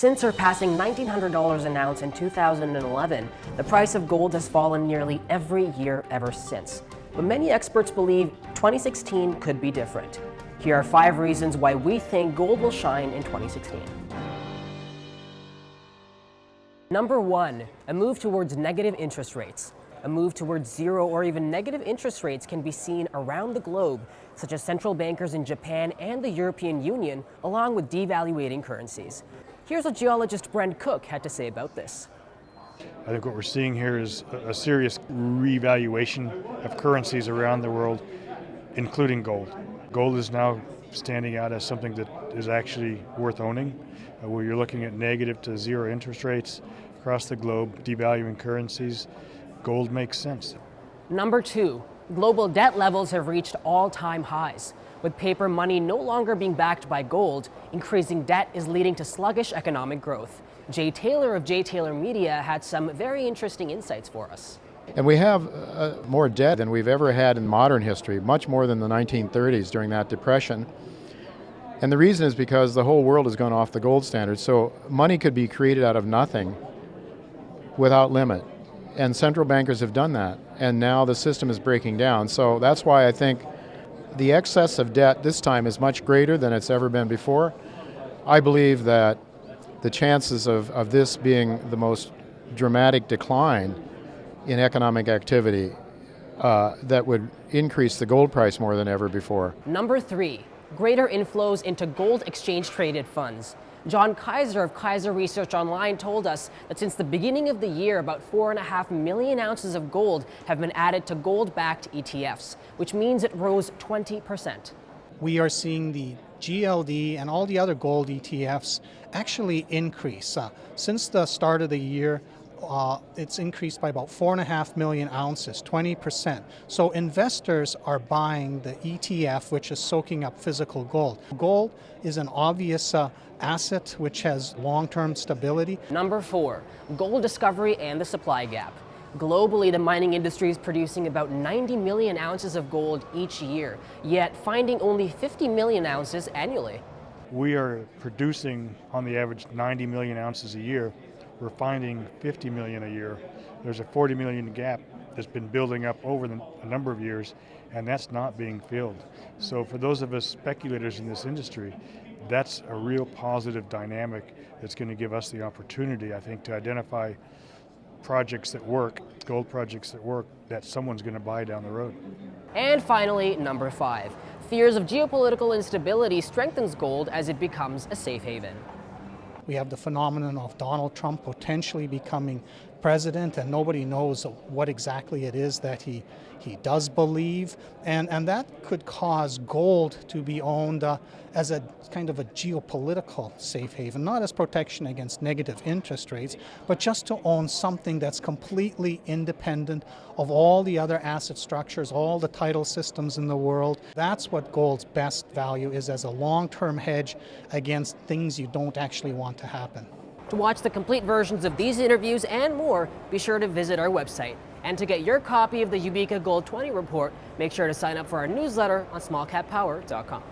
Since surpassing $1,900 an ounce in 2011, the price of gold has fallen nearly every year ever since. But many experts believe 2016 could be different. Here are 5 reasons why we think gold will shine in 2016. Number 1, a move towards negative interest rates. A move towards zero or even negative interest rates can be seen around the globe, such as central bankers in Japan and the European Union, along with devaluating currencies. Here's what geologist Brent Cook had to say about this. I think what we're seeing here is a serious revaluation of currencies around the world, including gold. Gold is now standing out as something that is actually worth owning, where you're looking at negative to zero interest rates across the globe, devaluing currencies. Gold makes sense. Number 2, global debt levels have reached all-time highs. With paper money no longer being backed by gold, increasing debt is leading to sluggish economic growth. Jay Taylor of Jay Taylor Media had some very interesting insights for us. And we have more debt than we've ever had in modern history, much more than the 1930s during that depression. And the reason is because the whole world has gone off the gold standard, so money could be created out of nothing without limit. And central bankers have done that, and now the system is breaking down. So that's why I think the excess of debt this time is much greater than it's ever been before. I believe that the chances of this being the most dramatic decline in economic activity that would increase the gold price more than ever before. Number 3, greater inflows into gold exchange-traded funds. John Kaiser of Kaiser Research Online told us that since the beginning of the year, about 4.5 million ounces of gold have been added to gold-backed ETFs, which means it rose 20%. We are seeing the GLD and all the other gold ETFs actually increase. Since the start of the year, it's increased by about 4.5 million ounces, 20%. So investors are buying the ETF, which is soaking up physical gold. Gold is an obvious asset which has long-term stability. Number 4, gold discovery and the supply gap. Globally, the mining industry is producing about 90 million ounces of gold each year, yet finding only 50 million ounces annually. We are producing, on the average, 90 million ounces a year. We're finding 50 million a year. There's a 40 million gap that's been building up over a number of years, and that's not being filled. So for those of us speculators in this industry, that's a real positive dynamic that's going to give us the opportunity, I think, to identify projects that work, gold projects that work, that someone's going to buy down the road. And finally, number 5, fears of geopolitical instability strengthens gold as it becomes a safe haven. We have the phenomenon of Donald Trump potentially becoming president, and nobody knows what exactly it is that he does believe, and that could cause gold to be owned as a kind of a geopolitical safe haven, not as protection against negative interest rates, but just to own something that's completely independent of all the other asset structures, all the title systems in the world. That's what gold's best value is, as a long-term hedge against things you don't actually want to happen. To watch the complete versions of these interviews and more, be sure to visit our website. And to get your copy of the Eureka Gold 20 report, make sure to sign up for our newsletter on SmallCapPower.com.